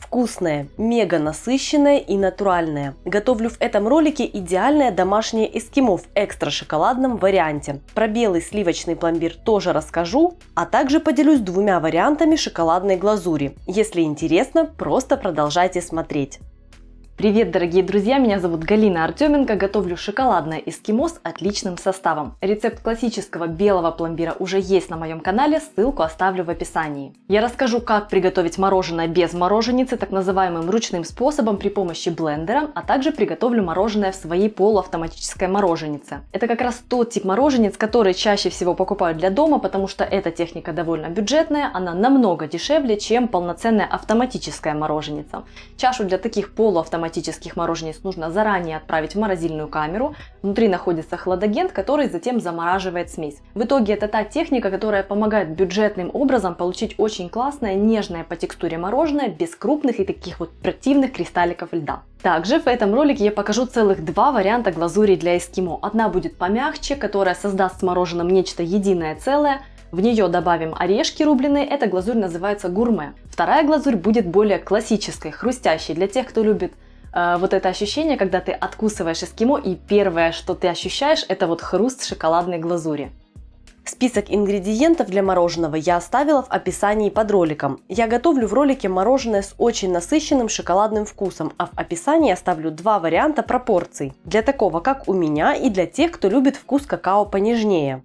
Вкусное, мега насыщенное и натуральное. Готовлю в этом ролике идеальное домашнее эскимо в экстра шоколадном варианте. Про белый сливочный пломбир тоже расскажу, а также поделюсь двумя вариантами шоколадной глазури. Если интересно, просто продолжайте смотреть. Привет, дорогие друзья! Меня зовут Галина Артеменко. Готовлю шоколадное эскимо с отличным составом. Рецепт классического белого пломбира уже есть на моем канале, ссылку оставлю в описании. Я расскажу, как приготовить мороженое без мороженицы, так называемым ручным способом при помощи блендера, а также приготовлю мороженое в своей полуавтоматической мороженице. Это как раз тот тип мороженец, который чаще всего покупают для дома, потому что эта техника довольно бюджетная, она намного дешевле, чем полноценная автоматическая мороженица. Чашу для таких полуавтоматических мороженец нужно заранее отправить в морозильную камеру. Внутри находится хладагент, который затем замораживает смесь. В итоге это та техника, которая помогает бюджетным образом получить очень классное, нежное по текстуре мороженое без крупных и таких вот противных кристалликов льда. Также в этом ролике я покажу целых два варианта глазури для эскимо. Одна будет помягче, которая создаст с мороженым нечто единое целое. В нее добавим орешки рубленые, эта глазурь называется гурме. Вторая глазурь будет более классической, хрустящей, для тех, кто любит вот это ощущение, когда ты откусываешь эскимо и первое, что ты ощущаешь, это вот хруст шоколадной глазури. Список ингредиентов для мороженого я оставила в описании под роликом. Я готовлю в ролике мороженое с очень насыщенным шоколадным вкусом, а в описании оставлю два варианта пропорций. Для такого, как у меня, и для тех, кто любит вкус какао понежнее.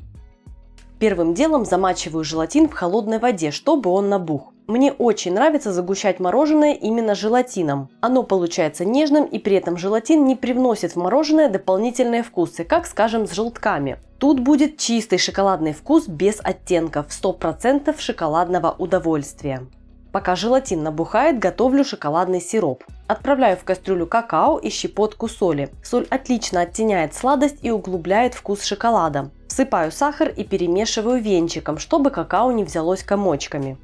Первым делом замачиваю желатин в холодной воде, чтобы он набух. Мне очень нравится загущать мороженое именно желатином. Оно получается нежным, и при этом желатин не привносит в мороженое дополнительные вкусы, как, скажем, с желтками. Тут будет чистый шоколадный вкус без оттенков, 100% шоколадного удовольствия. Пока желатин набухает, готовлю шоколадный сироп. Отправляю в кастрюлю какао и щепотку соли. Соль отлично оттеняет сладость и углубляет вкус шоколада. Всыпаю сахар и перемешиваю венчиком, чтобы какао не взялось комочками.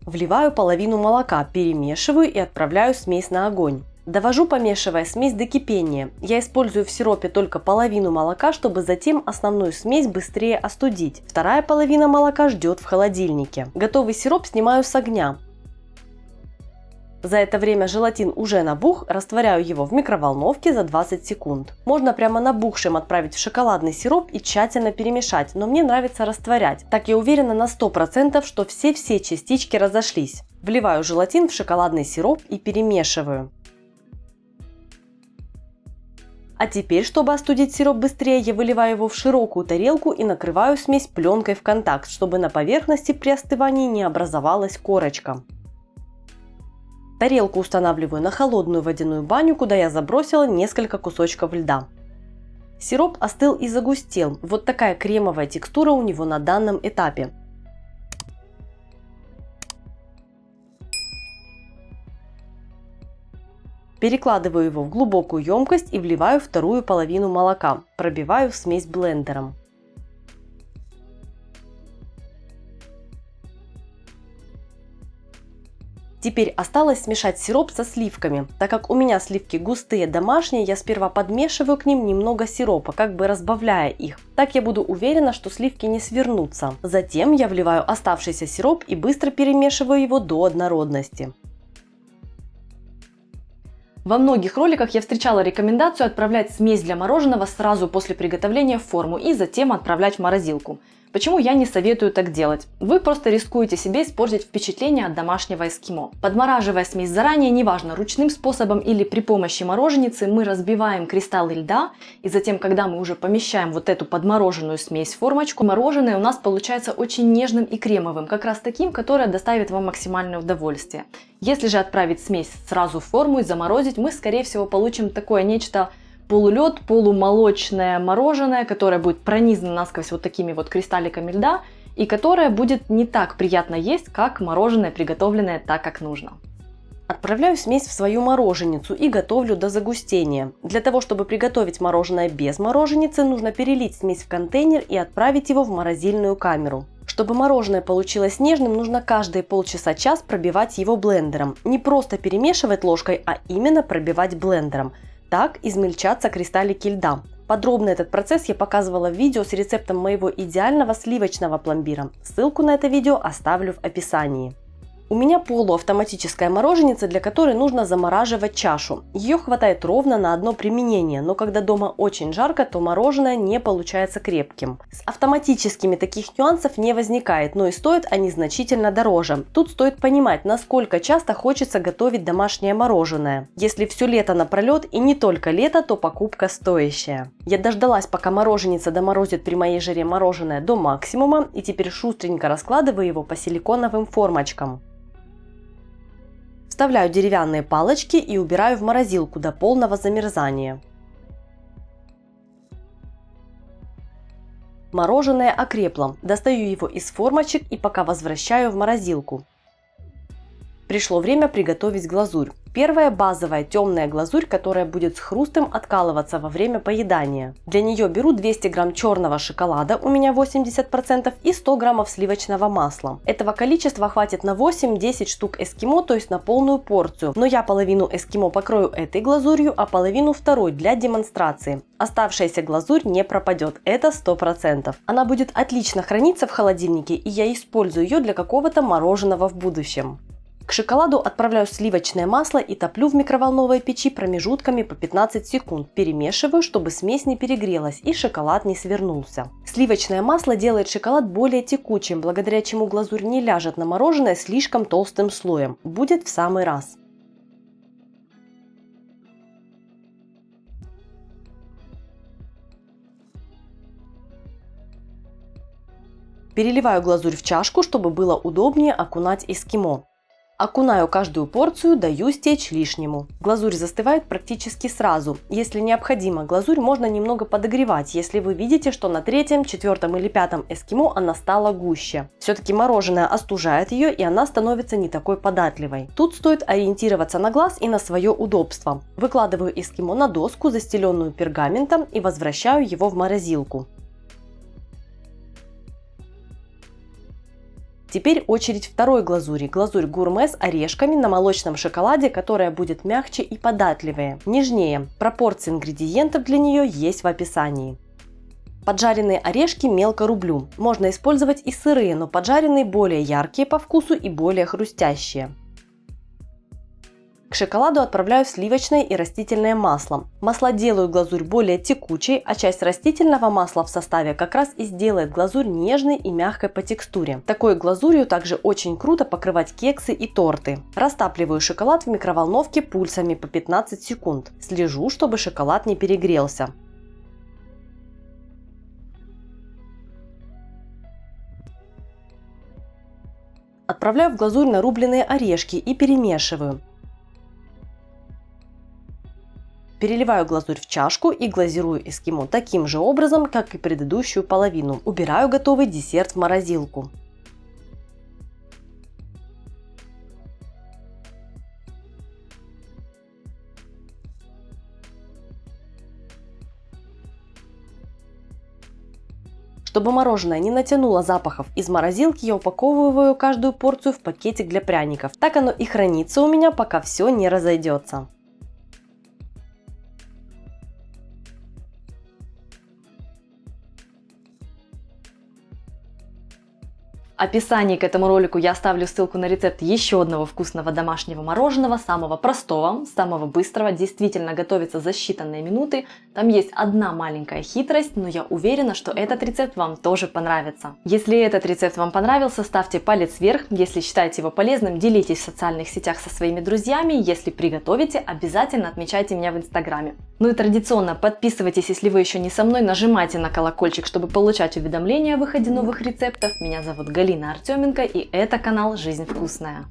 Вливаю половину молока, перемешиваю и отправляю смесь на огонь. Довожу, помешивая смесь до кипения. Я использую в сиропе только половину молока, чтобы затем основную смесь быстрее остудить. Вторая половина молока ждет в холодильнике. Готовый сироп снимаю с огня. За это время желатин уже набух, растворяю его в микроволновке за 20 секунд. Можно прямо набухшим отправить в шоколадный сироп и тщательно перемешать, но мне нравится растворять. Так я уверена на 100%, что все частички разошлись. Вливаю желатин в шоколадный сироп и перемешиваю. А теперь, чтобы остудить сироп быстрее, я выливаю его в широкую тарелку и накрываю смесь пленкой в контакт, чтобы на поверхности при остывании не образовалась корочка. Тарелку устанавливаю на холодную водяную баню, куда я забросила несколько кусочков льда. Сироп остыл и загустел. Вот такая кремовая текстура у него на данном этапе. Перекладываю его в глубокую емкость и вливаю вторую половину молока. Пробиваю смесь блендером. Теперь осталось смешать сироп со сливками. Так как у меня сливки густые домашние, я сперва подмешиваю к ним немного сиропа, как бы разбавляя их. Так я буду уверена, что сливки не свернутся. Затем я вливаю оставшийся сироп и быстро перемешиваю его до однородности. Во многих роликах я встречала рекомендацию отправлять смесь для мороженого сразу после приготовления в форму и затем отправлять в морозилку. Почему я не советую так делать? Вы просто рискуете себе испортить впечатление от домашнего эскимо. Подмораживая смесь заранее, неважно ручным способом или при помощи мороженицы, мы разбиваем кристаллы льда, и затем, когда мы уже помещаем вот эту подмороженную смесь в формочку, мороженое у нас получается очень нежным и кремовым, как раз таким, которое доставит вам максимальное удовольствие. Если же отправить смесь сразу в форму и заморозить, мы скорее всего получим такое нечто полулед, полумолочное мороженое, которое будет пронизано насквозь вот такими вот кристалликами льда и которое будет не так приятно есть, как мороженое, приготовленное так, как нужно. Отправляю смесь в свою мороженицу и готовлю до загустения. Для того, чтобы приготовить мороженое без мороженицы, нужно перелить смесь в контейнер и отправить его в морозильную камеру. Чтобы мороженое получилось нежным, нужно каждые полчаса-час пробивать его блендером. Не просто перемешивать ложкой, а именно пробивать блендером. Так измельчатся кристаллики льда. Подробно этот процесс я показывала в видео с рецептом моего идеального сливочного пломбира. Ссылку на это видео оставлю в описании. У меня полуавтоматическая мороженица, для которой нужно замораживать чашу. Ее хватает ровно на одно применение, но когда дома очень жарко, то мороженое не получается крепким. С автоматическими таких нюансов не возникает, но и стоят они значительно дороже. Тут стоит понимать, насколько часто хочется готовить домашнее мороженое. Если все лето напролет и не только лето, то покупка стоящая. Я дождалась, пока мороженица доморозит при моей жаре мороженое до максимума, и теперь шустренько раскладываю его по силиконовым формочкам. Вставляю деревянные палочки и убираю в морозилку до полного замерзания. Мороженое окрепло. Достаю его из формочек и пока возвращаю в морозилку. Пришло время приготовить глазурь. Первая базовая темная глазурь, которая будет с хрустом откалываться во время поедания. Для нее беру 200 грамм черного шоколада, у меня 80%, и 100 граммов сливочного масла. Этого количества хватит на 8-10 штук эскимо, то есть на полную порцию. Но я половину эскимо покрою этой глазурью, а половину второй для демонстрации. Оставшаяся глазурь не пропадет, это 100%. Она будет отлично храниться в холодильнике, и я использую ее для какого-то мороженого в будущем. К шоколаду отправляю сливочное масло и топлю в микроволновой печи промежутками по 15 секунд. Перемешиваю, чтобы смесь не перегрелась и шоколад не свернулся. Сливочное масло делает шоколад более текучим, благодаря чему глазурь не ляжет на мороженое слишком толстым слоем. Будет в самый раз. Переливаю глазурь в чашку, чтобы было удобнее окунать эскимо. Окунаю каждую порцию, даю стечь лишнему. Глазурь застывает практически сразу. Если необходимо, глазурь можно немного подогревать, если вы видите, что на третьем, четвертом или пятом эскимо она стала гуще. Все-таки мороженое остужает ее, и она становится не такой податливой. Тут стоит ориентироваться на глаз и на свое удобство. Выкладываю эскимо на доску, застеленную пергаментом, и возвращаю его в морозилку. Теперь очередь второй глазури. Глазурь гурме с орешками на молочном шоколаде, которая будет мягче и податливее, нежнее. Пропорции ингредиентов для нее есть в описании. Поджаренные орешки мелко рублю. Можно использовать и сырые, но поджаренные более яркие по вкусу и более хрустящие. К шоколаду отправляю сливочное и растительное масло. Масла делают глазурь более текучей, а часть растительного масла в составе как раз и сделает глазурь нежной и мягкой по текстуре. Такой глазурью также очень круто покрывать кексы и торты. Растапливаю шоколад в микроволновке пульсами по 15 секунд. Слежу, чтобы шоколад не перегрелся. Отправляю в глазурь нарубленные орешки и перемешиваю. Переливаю глазурь в чашку и глазирую эскимо таким же образом, как и предыдущую половину. Убираю готовый десерт в морозилку. Чтобы мороженое не натянуло запахов из морозилки, я упаковываю каждую порцию в пакетик для пряников. Так оно и хранится у меня, пока все не разойдется. В описании к этому ролику я оставлю ссылку на рецепт еще одного вкусного домашнего мороженого, самого простого, самого быстрого, действительно готовится за считанные минуты. Там есть одна маленькая хитрость, но я уверена, что этот рецепт вам тоже понравится. Если этот рецепт вам понравился, ставьте палец вверх. Если считаете его полезным, делитесь в социальных сетях со своими друзьями. Если приготовите, обязательно отмечайте меня в инстаграме. Ну и традиционно подписывайтесь, если вы еще не со мной, нажимайте на колокольчик, чтобы получать уведомления о выходе новых рецептов. Меня зовут Галина Артеменко, и это канал «Жизнь вкусная».